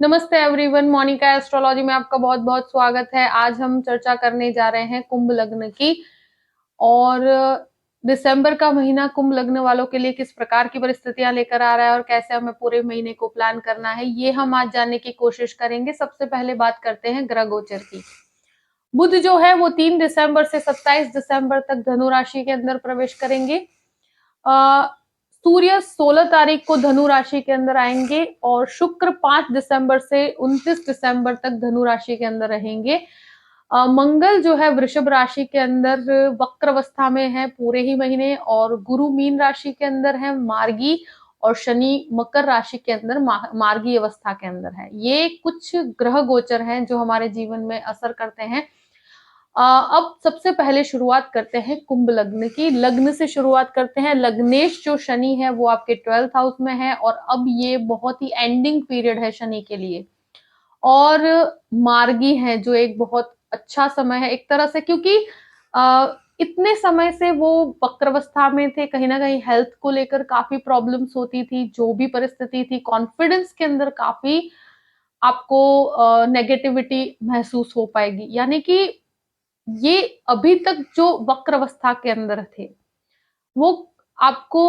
नमस्ते everyone, Monika astrology में आपका बहुत बहुत स्वागत है। आज हम चर्चा करने जा रहे हैं कुंभ लग्न की। और दिसंबर का महीना कुंभ लग्न वालों के लिए किस प्रकार की परिस्थितियां लेकर आ रहा है और कैसे हमें पूरे महीने को प्लान करना है, ये हम आज जानने की कोशिश करेंगे। सबसे पहले बात करते हैं ग्रह गोचर की। बुध जो है वो 3 दिसंबर से 27 दिसंबर तक धनु राशि के अंदर प्रवेश करेंगे। सूर्य 16 तारीख को धनु राशि के अंदर आएंगे और शुक्र 5 दिसंबर से 29 दिसंबर तक धनु राशि के अंदर रहेंगे। मंगल जो है वृषभ राशि के अंदर वक्र अवस्था में है पूरे ही महीने, और गुरु मीन राशि के अंदर है मार्गी, और शनि मकर राशि के अंदर मार्गी अवस्था के अंदर है। ये कुछ ग्रह गोचर हैं जो हमारे जीवन में असर करते हैं। अब सबसे पहले शुरुआत करते हैं कुंभ लग्न की। लग्न से शुरुआत करते हैं। लग्नेश जो शनि है वो आपके 12th हाउस में है, और अब ये बहुत ही एंडिंग पीरियड है शनि के लिए। और मार्गी है जो एक बहुत अच्छा समय है एक तरह से, क्योंकि इतने समय से वो वक्रावस्था में थे। कहीं ना कहीं हेल्थ को लेकर काफी प्रॉब्लम्स होती थी, जो भी परिस्थिति थी, कॉन्फिडेंस के अंदर काफी आपको नेगेटिविटी महसूस हो पाएगी। यानी कि ये अभी तक जो वक्र अवस्था के अंदर थे वो आपको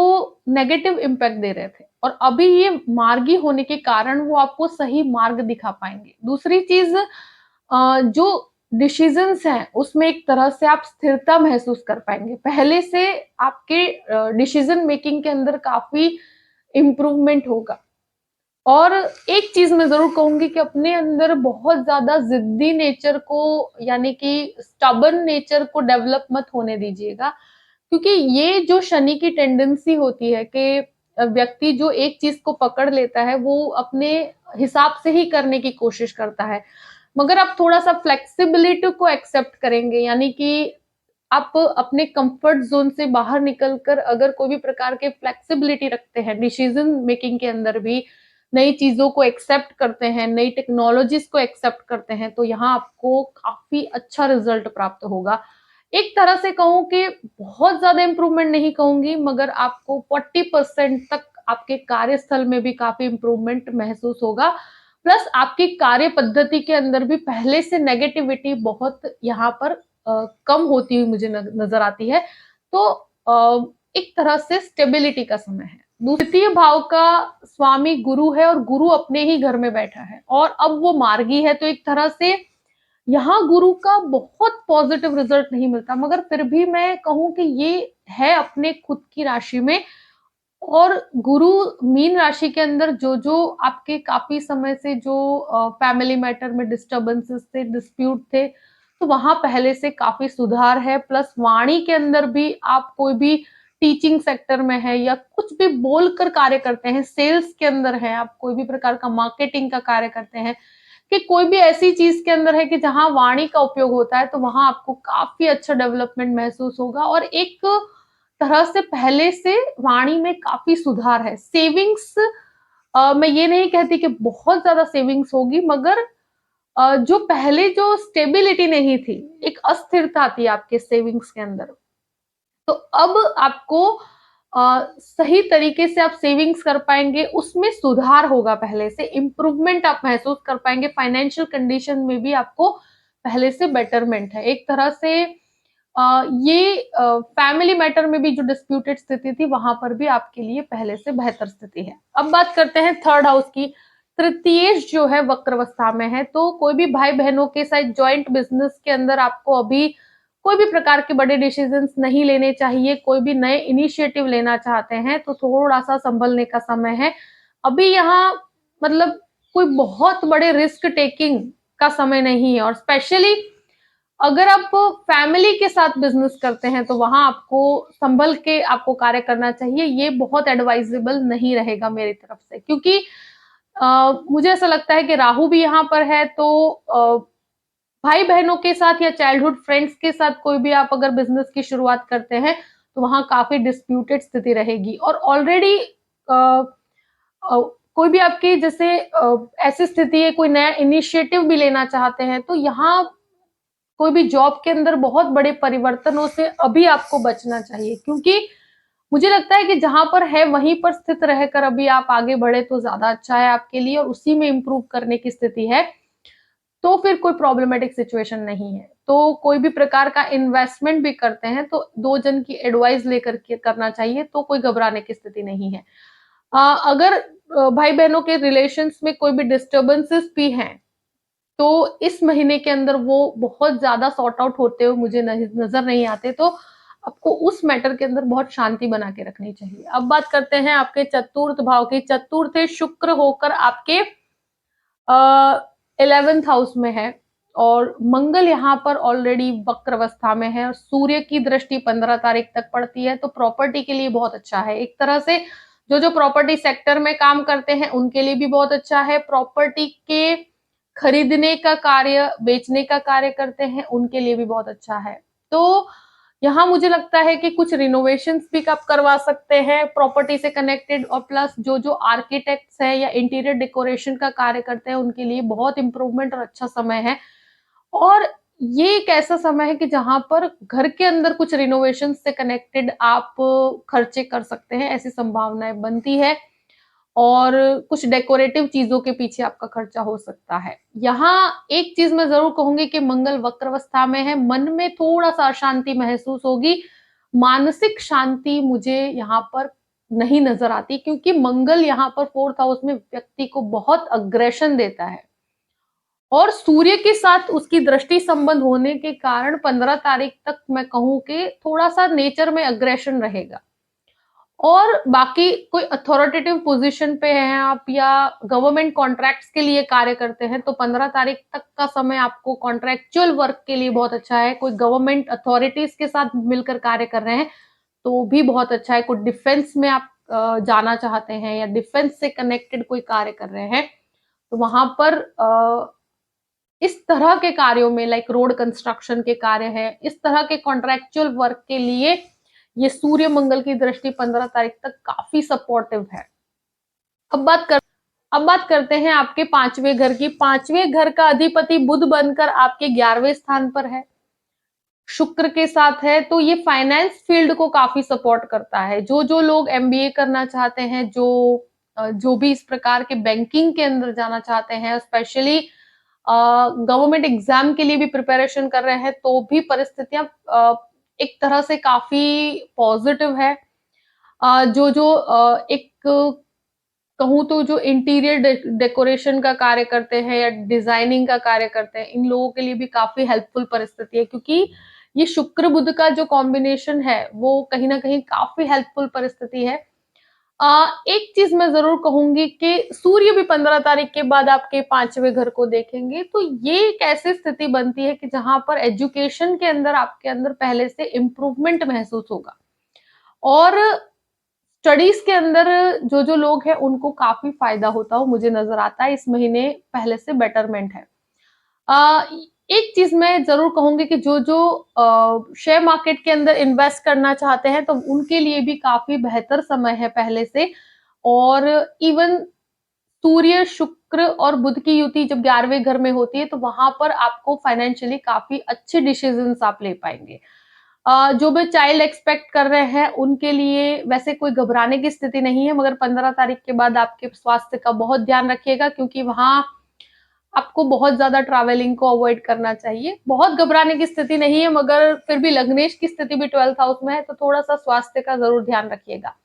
नेगेटिव इम्पैक्ट दे रहे थे, और अभी ये मार्गी होने के कारण वो आपको सही मार्ग दिखा पाएंगे। दूसरी चीज, जो डिसीजंस हैं उसमें एक तरह से आप स्थिरता महसूस कर पाएंगे। पहले से आपके डिसीजन मेकिंग के अंदर काफी इम्प्रूवमेंट होगा। और एक चीज मैं जरूर कहूंगी कि अपने अंदर बहुत ज्यादा जिद्दी नेचर को, यानी कि स्टबर्न नेचर को डेवलप मत होने दीजिएगा, क्योंकि ये जो शनि की टेंडेंसी होती है कि व्यक्ति जो एक चीज को पकड़ लेता है वो अपने हिसाब से ही करने की कोशिश करता है। मगर आप थोड़ा सा फ्लेक्सिबिलिटी को एक्सेप्ट करेंगे, यानी कि आप अपने कंफर्ट जोन से बाहर निकलकर अगर कोई भी प्रकार के फ्लेक्सिबिलिटी रखते हैं डिसीजन मेकिंग के अंदर भी, नई चीजों को एक्सेप्ट करते हैं, नई टेक्नोलॉजीज को एक्सेप्ट करते हैं, तो यहाँ आपको काफी अच्छा रिजल्ट प्राप्त होगा। एक तरह से कहूं कि बहुत ज्यादा इंप्रूवमेंट नहीं कहूंगी, मगर आपको 40% तक आपके कार्यस्थल में भी काफी इंप्रूवमेंट महसूस होगा। प्लस आपकी कार्य पद्धति के अंदर भी पहले से नेगेटिविटी बहुत यहाँ पर कम होती हुई मुझे नजर आती है। तो एक तरह से स्टेबिलिटी का समय है। द्वितीय भाव का स्वामी गुरु है, और गुरु अपने ही घर में बैठा है, और अब वो मार्गी है, तो एक तरह से यहाँ गुरु का बहुत पॉजिटिव रिजल्ट नहीं मिलता, मगर फिर भी मैं कहूं कि ये है अपने खुद की राशि में। और गुरु मीन राशि के अंदर जो जो आपके काफी समय से जो फैमिली मैटर में डिस्टर्बेंसेस थे, डिस्प्यूट थे, तो वहां पहले से काफी सुधार है। प्लस वाणी के अंदर भी आप कोई भी टीचिंग सेक्टर में है या कुछ भी बोलकर कार्य करते हैं, सेल्स के अंदर है, आप कोई भी प्रकार का मार्केटिंग का कार्य करते हैं, कि कोई भी ऐसी चीज के अंदर है कि जहां वाणी का उपयोग होता है, तो वहां आपको काफी अच्छा डेवलपमेंट महसूस होगा। और एक तरह से पहले से वाणी में काफी सुधार है। सेविंग्स, मैं ये नहीं कहती कि बहुत ज्यादा सेविंग्स होगी, मगर जो पहले जो स्टेबिलिटी नहीं थी, एक अस्थिरता थी आपके सेविंग्स के अंदर, तो अब आपको सही तरीके से आप सेविंग्स कर पाएंगे, उसमें सुधार होगा, पहले से इंप्रूवमेंट आप महसूस कर पाएंगे। फाइनेंशियल कंडीशन में भी आपको पहले से बेटरमेंट है। एक तरह से ये फैमिली मैटर में भी जो डिस्प्यूटेड स्थिति थी वहां पर भी आपके लिए पहले से बेहतर स्थिति है। अब बात करते हैं थर्ड हाउस की। तृतीयेश जो है वक्रावस्था में है, तो कोई भी भाई बहनों के साथ जॉइंट बिजनेस के अंदर आपको अभी कोई भी प्रकार के बड़े डिसीजंस नहीं लेने चाहिए। कोई भी नए इनिशिएटिव लेना चाहते हैं तो थोड़ा सा संभलने का समय है अभी यहाँ। मतलब कोई बहुत बड़े रिस्क टेकिंग का समय नहीं है, और स्पेशली अगर आप फैमिली के साथ बिजनेस करते हैं तो वहां आपको संभल के आपको कार्य करना चाहिए। ये बहुत एडवाइजेबल नहीं रहेगा मेरी तरफ से, क्योंकि मुझे ऐसा लगता है कि राहु भी यहाँ पर है, तो भाई बहनों के साथ या चाइल्डहुड फ्रेंड्स के साथ कोई भी आप अगर बिजनेस की शुरुआत करते हैं तो वहां काफी डिस्प्यूटेड स्थिति रहेगी। और ऑलरेडी कोई भी आपकी जैसे ऐसी स्थिति है, कोई नया इनिशिएटिव भी लेना चाहते हैं, तो यहाँ कोई भी जॉब के अंदर बहुत बड़े परिवर्तनों से अभी आपको बचना चाहिए, क्योंकि मुझे लगता है कि जहाँ पर है वहीं पर स्थित रहकर अभी आप आगे बढ़े तो ज़्यादा अच्छा है आपके लिए, और उसी में इम्प्रूव करने की स्थिति है, तो फिर कोई प्रॉब्लमैटिक सिचुएशन नहीं है। तो कोई भी प्रकार का इन्वेस्टमेंट भी करते हैं तो 2 जन की एडवाइस लेकर के करना चाहिए, तो कोई घबराने की स्थिति नहीं है। अगर भाई-बहनों के रिलेशंस में कोई भी डिस्टर्बेंसेस भी हैं, तो इस महीने के अंदर वो बहुत ज़्यादा सॉर्ट आउट होते हुए मुझे नज़र नहीं आते, तो आपको उस मैटर के अंदर बहुत शांति बना के रखनी चाहिए। अब बात करते हैं आपके चतुर्थ भाव की। चतुर्थ शुक्र होकर आपके 11th हाउस में है, और मंगल यहाँ पर ऑलरेडी वक्र अवस्था में है, और सूर्य की दृष्टि 15 तारीख तक पड़ती है, तो प्रॉपर्टी के लिए बहुत अच्छा है। एक तरह से जो प्रॉपर्टी सेक्टर में काम करते हैं उनके लिए भी बहुत अच्छा है। प्रॉपर्टी के खरीदने का कार्य, बेचने का कार्य करते हैं उनके लिए भी बहुत अच्छा है। तो यहाँ मुझे लगता है कि कुछ रिनोवेशंस भी आप करवा सकते हैं प्रॉपर्टी से कनेक्टेड, और प्लस जो आर्किटेक्ट्स हैं या इंटीरियर डेकोरेशन का कार्य करते हैं उनके लिए बहुत इम्प्रूवमेंट और अच्छा समय है। और ये एक ऐसा समय है कि जहाँ पर घर के अंदर कुछ रिनोवेशन से कनेक्टेड आप खर्चे कर सकते हैं, ऐसी संभावनाएं बनती है, और कुछ डेकोरेटिव चीजों के पीछे आपका खर्चा हो सकता है। यहाँ एक चीज मैं जरूर कहूंगी कि मंगल वक्र अवस्था में है, मन में थोड़ा सा अशांति महसूस होगी, मानसिक शांति मुझे यहाँ पर नहीं नजर आती, क्योंकि मंगल यहाँ पर 4th हाउस में व्यक्ति को बहुत अग्रेशन देता है, और सूर्य के साथ उसकी दृष्टि संबंध होने के कारण 15 तारीख तक मैं कहूं कि थोड़ा सा नेचर में अग्रेशन रहेगा। और बाकी कोई अथॉरिटेटिव पोजीशन पे हैं आप या गवर्नमेंट कॉन्ट्रैक्ट्स के लिए कार्य करते हैं, तो 15 तारीख तक का समय आपको कॉन्ट्रैक्चुअल वर्क के लिए बहुत अच्छा है। कोई गवर्नमेंट अथॉरिटीज के साथ मिलकर कार्य कर रहे हैं तो भी बहुत अच्छा है। कोई डिफेंस में आप जाना चाहते हैं या डिफेंस से कनेक्टेड कोई कार्य कर रहे हैं, तो वहां पर इस तरह के कार्यों में, लाइक रोड कंस्ट्रक्शन के कार्य है, इस तरह के कॉन्ट्रैक्चुअल वर्क के लिए ये सूर्य मंगल की दृष्टि 15 तारीख तक काफी सपोर्टिव है। अब बात करते हैं आपके 5वें घर की। 5वें घर का अधिपति बुध बनकर आपके 11वें स्थान पर है, शुक्र के साथ है, तो ये फाइनेंस फील्ड को काफी सपोर्ट करता है। जो लोग एमबीए करना चाहते हैं, जो भी इस प्रकार के बैंकिंग के अंदर जाना चाहते हैं, स्पेशली गवर्नमेंट एग्जाम के लिए भी प्रिपरेशन कर रहे हैं, तो भी परिस्थितियां एक तरह से काफी पॉजिटिव है। एक कहूँ तो जो इंटीरियर डेकोरेशन का कार्य करते हैं या डिजाइनिंग का कार्य करते हैं, इन लोगों के लिए भी काफी हेल्पफुल परिस्थिति है, क्योंकि ये शुक्र बुध का जो कॉम्बिनेशन है वो कहीं ना कहीं काफी हेल्पफुल परिस्थिति है। एक चीज मैं जरूर कहूंगी कि सूर्य भी 15 तारीख के बाद आपके 5वें घर को देखेंगे, तो ये एक ऐसी स्थिति बनती है कि जहां पर एजुकेशन के अंदर आपके अंदर पहले से इम्प्रूवमेंट महसूस होगा, और स्टडीज के अंदर जो लोग हैं उनको काफी फायदा होता हो मुझे नजर आता है। इस महीने पहले से बेटरमेंट है। आ, एक चीज मैं जरूर कहूंगी कि जो शेयर मार्केट के अंदर इन्वेस्ट करना चाहते हैं, तो उनके लिए भी काफी बेहतर समय है पहले से। और इवन सूर्य शुक्र और बुध की युति जब 11वें घर में होती है, तो वहां पर आपको फाइनेंशियली काफी अच्छे डिसीजंस आप ले पाएंगे। जो भी चाइल्ड एक्सपेक्ट कर रहे हैं उनके लिए वैसे कोई घबराने की स्थिति नहीं है, मगर 15 तारीख के बाद आपके स्वास्थ्य का बहुत ध्यान रखिएगा, क्योंकि वहां आपको बहुत ज्यादा ट्रैवलिंग को अवॉइड करना चाहिए। बहुत घबराने की स्थिति नहीं है, मगर फिर भी लग्नेश की स्थिति भी 12th हाउस में है, तो थोड़ा सा स्वास्थ्य का जरूर ध्यान रखिएगा।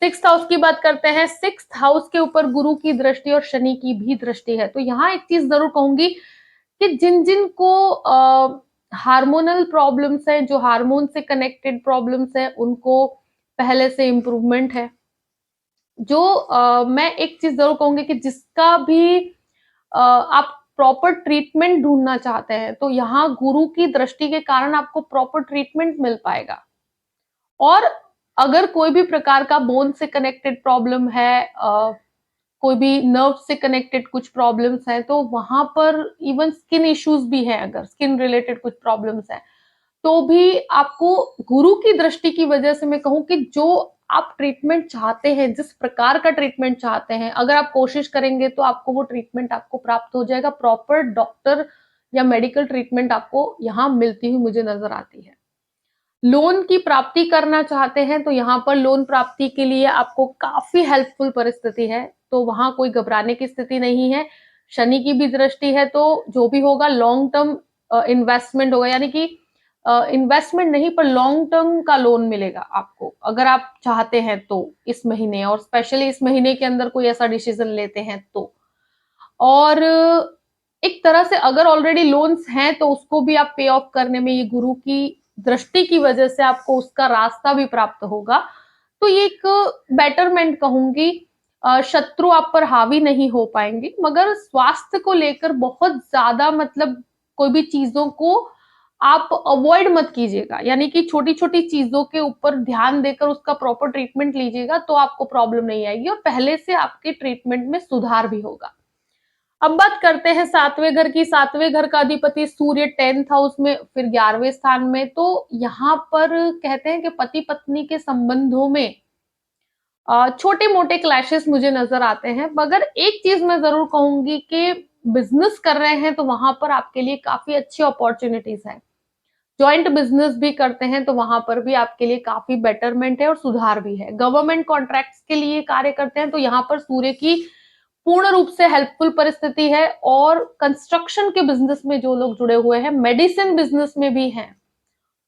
6th हाउस की बात करते हैं। 6th हाउस के ऊपर गुरु की दृष्टि और शनि की भी दृष्टि है, तो यहाँ एक चीज जरूर कहूंगी कि जिन को हार्मोनल प्रॉब्लम्स है, जो हार्मोन से कनेक्टेड प्रॉब्लम्स है, उनको पहले से इम्प्रूवमेंट है। मैं एक चीज जरूर कहूंगी कि जिसका भी आप प्रॉपर ट्रीटमेंट ढूंढना चाहते हैं, तो यहाँ गुरु की दृष्टि के कारण आपको प्रॉपर ट्रीटमेंट मिल पाएगा। और अगर कोई भी प्रकार का बोन से कनेक्टेड प्रॉब्लम है, कोई भी नर्व से कनेक्टेड कुछ प्रॉब्लम्स हैं, तो वहां पर इवन स्किन इश्यूज भी हैं, अगर स्किन रिलेटेड कुछ प्रॉब्लम्स हैं, तो भी आपको गुरु की दृष्टि की वजह से मैं कहूं कि जो आप ट्रीटमेंट चाहते हैं, जिस प्रकार का ट्रीटमेंट चाहते हैं, अगर आप कोशिश करेंगे तो आपको वो ट्रीटमेंट आपको प्राप्त हो जाएगा। प्रॉपर डॉक्टर या मेडिकल ट्रीटमेंट आपको यहाँ मिलती हुई मुझे नजर आती है। लोन की प्राप्ति करना चाहते हैं तो यहाँ पर लोन प्राप्ति के लिए आपको काफी हेल्पफुल परिस्थिति है, तो वहां कोई घबराने की स्थिति नहीं है। शनि की भी दृष्टि है, तो जो भी होगा लॉन्ग टर्म इन्वेस्टमेंट होगा, यानी कि इन्वेस्टमेंट नहीं पर लॉन्ग टर्म का लोन मिलेगा आपको, अगर आप चाहते हैं तो इस महीने, और स्पेशली इस महीने के अंदर कोई ऐसा डिसीजन लेते हैं तो। और एक तरह से अगर ऑलरेडी लोन्स हैं तो उसको भी आप पे ऑफ करने में, ये गुरु की दृष्टि की वजह से आपको उसका रास्ता भी प्राप्त होगा। तो ये एक बेटरमेंट कहूंगी। शत्रु आप पर हावी नहीं हो पाएंगे, मगर स्वास्थ्य को लेकर बहुत ज्यादा, मतलब कोई भी चीजों को आप अवॉइड मत कीजिएगा, यानी कि छोटी छोटी चीजों के ऊपर ध्यान देकर उसका प्रॉपर ट्रीटमेंट लीजिएगा तो आपको प्रॉब्लम नहीं आएगी और पहले से आपके ट्रीटमेंट में सुधार भी होगा। अब बात करते हैं सातवें घर की। सातवें घर का अधिपति सूर्य 10th हाउस में, फिर 11वें स्थान में। तो यहाँ पर कहते हैं कि पति पत्नी के संबंधों में छोटे मोटे क्लैशेस मुझे नजर आते हैं, मगर एक चीज मैं जरूर कहूंगी कि बिजनेस कर रहे हैं तो वहां पर आपके लिए काफी अच्छी अपॉर्चुनिटीज है। जॉइंट बिजनेस भी करते हैं तो वहां पर भी आपके लिए काफी बेटरमेंट है और सुधार भी है। गवर्नमेंट कॉन्ट्रैक्ट्स के लिए कार्य करते हैं तो यहाँ पर सूर्य की पूर्ण रूप से हेल्पफुल परिस्थिति है। और कंस्ट्रक्शन के बिजनेस में जो लोग जुड़े हुए हैं, मेडिसिन बिजनेस में भी हैं,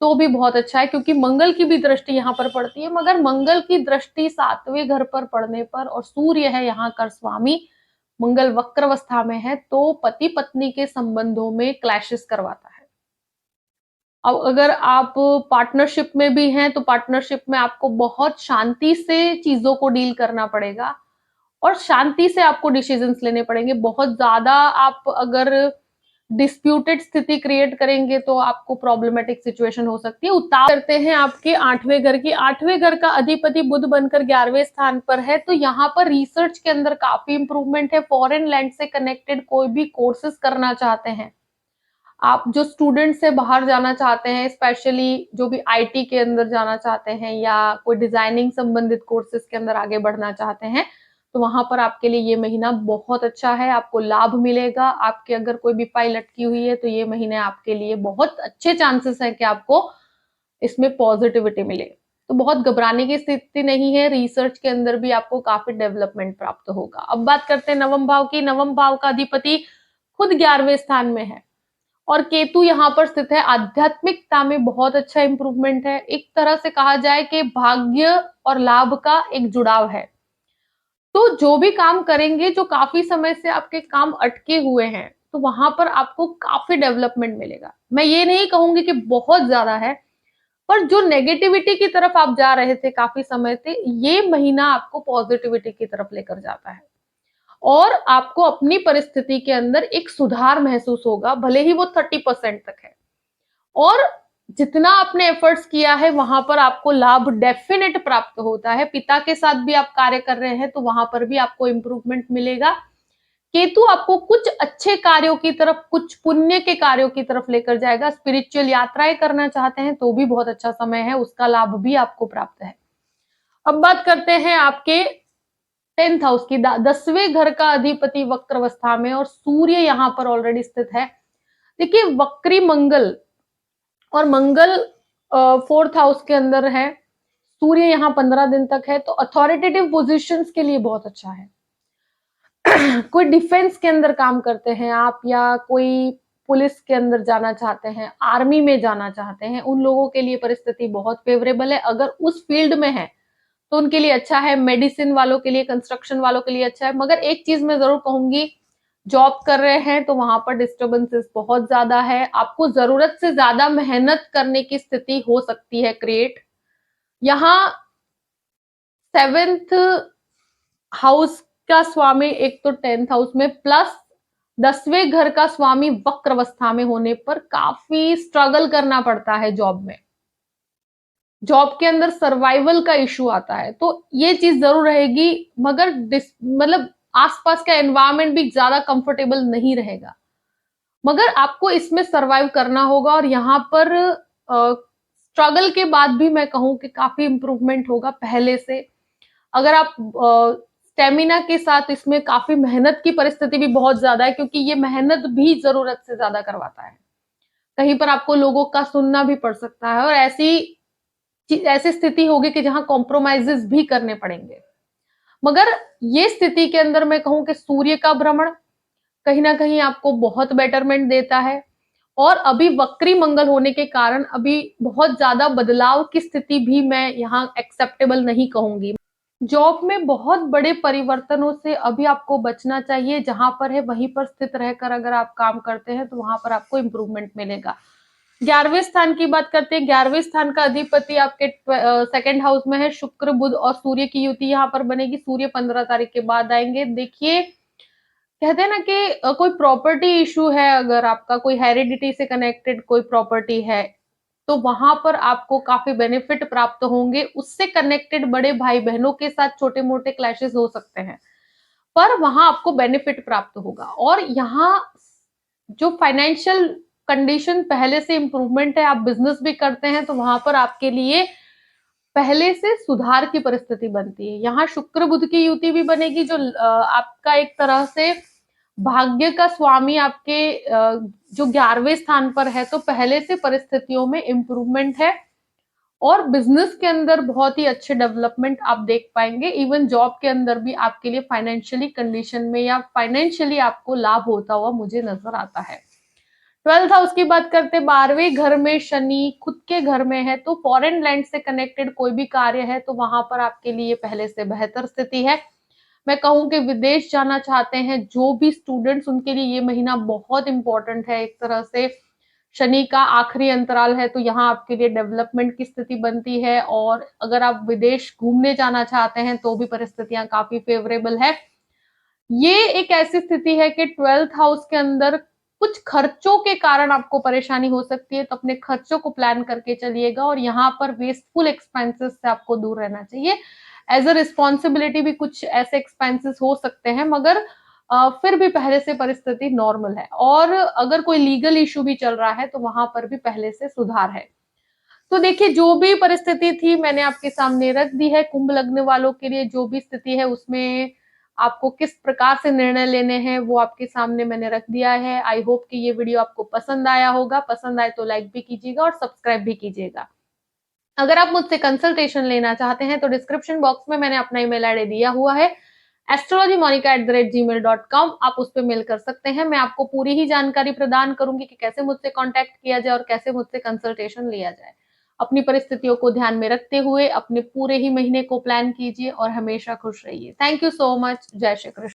तो भी बहुत अच्छा है, क्योंकि मंगल की भी दृष्टि यहाँ पर पड़ती है। मगर मंगल की दृष्टि सातवें घर पर पड़ने पर, और सूर्य है यहाँ कर स्वामी, मंगल वक्रावस्था में है, तो पति पत्नी के संबंधों में क्लैशेस करवाता है। अब अगर आप पार्टनरशिप में भी हैं तो पार्टनरशिप में आपको बहुत शांति से चीजों को डील करना पड़ेगा और शांति से आपको डिसीजंस लेने पड़ेंगे। बहुत ज्यादा आप अगर डिस्प्यूटेड स्थिति क्रिएट करेंगे तो आपको प्रॉब्लमेटिक सिचुएशन हो सकती है। उतार करते हैं आपके 8वें घर की। 8वें घर का अधिपति बुध बनकर 11वें स्थान पर है, तो यहाँ पर रिसर्च के अंदर काफी इंप्रूवमेंट है। फॉरेन लैंड से कनेक्टेड कोई भी कोर्सेज करना चाहते हैं आप, जो स्टूडेंट से बाहर जाना चाहते हैं, स्पेशली जो भी आईटी के अंदर जाना चाहते हैं या कोई डिजाइनिंग संबंधित कोर्सेज के अंदर आगे बढ़ना चाहते हैं, तो वहां पर आपके लिए ये महीना बहुत अच्छा है, आपको लाभ मिलेगा। आपके अगर कोई भी फाइल अटकी हुई है तो ये महीने आपके लिए बहुत अच्छे चांसेस हैं कि आपको इसमें पॉजिटिविटी मिले। तो बहुत घबराने की स्थिति नहीं है, रिसर्च के अंदर भी आपको काफी डेवलपमेंट प्राप्त होगा। अब बात करते हैं नवम भाव की। नवम भाव का अधिपति खुद 11वें स्थान में है और केतु यहाँ पर स्थित है। आध्यात्मिकता में बहुत अच्छा इंप्रूवमेंट है। एक तरह से कहा जाए कि भाग्य और लाभ का एक जुड़ाव है। तो जो भी काम करेंगे, जो काफी समय से आपके काम अटके हुए हैं, तो वहां पर आपको काफी डेवलपमेंट मिलेगा। मैं ये नहीं कहूंगी कि बहुत ज्यादा है, पर जो नेगेटिविटी की तरफ आप जा रहे थे काफी समय से, ये महीना आपको पॉजिटिविटी की तरफ लेकर जाता है और आपको अपनी परिस्थिति के अंदर एक सुधार महसूस होगा, भले ही वो 30% तक है। और जितना आपने एफर्ट्स किया है वहां पर आपको लाभ डेफिनेट प्राप्त होता है। पिता के साथ भी आप कार्य कर रहे हैं तो वहां पर भी आपको इंप्रूवमेंट मिलेगा। केतु आपको कुछ अच्छे कार्यों की तरफ, कुछ पुण्य के कार्यों की तरफ लेकर जाएगा। स्पिरिचुअल यात्राएं करना चाहते हैं तो भी बहुत अच्छा समय है, उसका लाभ भी आपको प्राप्त है। अब बात करते हैं आपके 10th हाउस की। 10वें घर का अधिपति वक्रावस्था में और सूर्य यहाँ पर ऑलरेडी स्थित है। देखिए, वक्री मंगल और मंगल 4th हाउस के अंदर है, सूर्य यहाँ 15 दिन तक है, तो अथॉरिटेटिव पोजीशंस के लिए बहुत अच्छा है। कोई डिफेंस के अंदर काम करते हैं आप, या कोई पुलिस के अंदर जाना चाहते हैं, आर्मी में जाना चाहते हैं, उन लोगों के लिए परिस्थिति बहुत फेवरेबल है। अगर उस फील्ड में है तो उनके लिए अच्छा है। मेडिसिन वालों के लिए, कंस्ट्रक्शन वालों के लिए अच्छा है। मगर एक चीज मैं जरूर कहूंगी, जॉब कर रहे हैं तो वहां पर डिस्टर्बेंसेस बहुत ज्यादा है, आपको जरूरत से ज्यादा मेहनत करने की स्थिति हो सकती है क्रिएट। यहाँ 7th हाउस का स्वामी एक तो 10th हाउस में, प्लस 10वें घर का स्वामी वक्रावस्था में होने पर काफी स्ट्रगल करना पड़ता है जॉब में। जॉब के अंदर सर्वाइवल का इशू आता है, तो ये चीज जरूर रहेगी। मगर मतलब आसपास का एनवायरनमेंट भी ज्यादा कंफर्टेबल नहीं रहेगा, मगर आपको इसमें सरवाइव करना होगा। और यहाँ पर स्ट्रगल के बाद भी मैं कहूं कि काफी इंप्रूवमेंट होगा पहले से। अगर आप स्टेमिना के साथ, इसमें काफी मेहनत की परिस्थिति भी बहुत ज्यादा है, क्योंकि ये मेहनत भी जरूरत से ज्यादा करवाता है। कहीं पर आपको लोगों का सुनना भी पड़ सकता है, और ऐसी ऐसी स्थिति होगी कि जहां कॉम्प्रोमाइजेस भी करने पड़ेंगे। मगर ये स्थिति के अंदर मैं कहूं कि सूर्य का भ्रमण कहीं ना कहीं आपको बहुत बेटरमेंट देता है, और अभी वक्री मंगल होने के कारण अभी बहुत ज्यादा बदलाव की स्थिति भी मैं यहाँ एक्सेप्टेबल नहीं कहूंगी। जॉब में बहुत बड़े परिवर्तनों से अभी आपको बचना चाहिए, जहां पर है वहीं पर स्थित रहकर अगर आप काम करते हैं तो वहां पर आपको इंप्रूवमेंट मिलेगा। 11वें स्थान की बात करते हैं। 11वें स्थान का अधिपति आपके सेकंड हाउस में है। शुक्र बुध और सूर्य की युति यहाँ पर बनेगी। सूर्य 15 तारीख के बाद आएंगे। देखिए, कहते हैं ना कि कोई प्रॉपर्टी इशू है, अगर आपका कोई हेरिडिटी से कनेक्टेड कोई प्रॉपर्टी है तो वहां पर आपको काफी बेनिफिट प्राप्त होंगे। उससे कनेक्टेड बड़े भाई बहनों के साथ छोटे मोटे क्लैशेस हो सकते हैं, पर वहां आपको बेनिफिट प्राप्त होगा। और यहाँ जो फाइनेंशियल कंडीशन पहले से इंप्रूवमेंट है, आप बिजनेस भी करते हैं तो वहां पर आपके लिए पहले से सुधार की परिस्थिति बनती है। यहाँ शुक्र बुध की युति भी बनेगी, जो आपका एक तरह से भाग्य का स्वामी आपके जो 11वें स्थान पर है, तो पहले से परिस्थितियों में इंप्रूवमेंट है और बिजनेस के अंदर बहुत ही अच्छे डेवलपमेंट आप देख पाएंगे। इवन जॉब के अंदर भी आपके लिए फाइनेंशियली कंडीशन में या फाइनेंशियली आपको लाभ होता हुआ मुझे नजर आता है। 12th हाउस की बात करते, 12वें घर में शनि खुद के घर में है, तो फॉरेन लैंड से कनेक्टेड कोई भी कार्य है तो वहां पर आपके लिए पहले से बेहतर स्थिति है। मैं कहूं कि विदेश जाना चाहते हैं जो भी स्टूडेंट्स, उनके लिए ये महीना बहुत इंपॉर्टेंट है। एक तरह से शनि का आखिरी अंतराल है, तो यहाँ आपके लिए डेवलपमेंट की स्थिति बनती है। और अगर आप विदेश घूमने जाना चाहते हैं तो भी परिस्थितियां काफी फेवरेबल है। ये एक ऐसी स्थिति है कि 12th हाउस के अंदर कुछ खर्चों के कारण आपको परेशानी हो सकती है, तो अपने खर्चों को प्लान करके चलिएगा और यहाँ पर वेस्टफुल एक्सपेंसेस से आपको दूर रहना चाहिए। एज अ रिस्पॉन्सिबिलिटी भी कुछ ऐसे एक्सपेंसेस हो सकते हैं, मगर फिर भी पहले से परिस्थिति नॉर्मल है। और अगर कोई लीगल इशू भी चल रहा है तो वहां पर भी पहले से सुधार है। तो देखिए, जो भी परिस्थिति थी मैंने आपके सामने रख दी है। कुंभ लग्न वालों के लिए जो भी स्थिति है उसमें आपको किस प्रकार से निर्णय लेने हैं वो आपके सामने मैंने रख दिया है। आई होप कि ये वीडियो आपको पसंद आया होगा। पसंद आए तो लाइक भी कीजिएगा और सब्सक्राइब भी कीजिएगा। अगर आप मुझसे कंसल्टेशन लेना चाहते हैं तो डिस्क्रिप्शन बॉक्स में मैंने अपना ईमेल आईडी दिया हुआ है, astrologymonica@gmail.com। आप उस पर मेल कर सकते हैं। मैं आपको पूरी ही जानकारी प्रदान करूंगी कि कैसे मुझसे कांटेक्ट किया जाए और कैसे मुझसे कंसल्टेशन लिया जाए। अपनी परिस्थितियों को ध्यान में रखते हुए अपने पूरे ही महीने को प्लान कीजिए और हमेशा खुश रहिए। Thank you so much. जय श्री कृष्ण।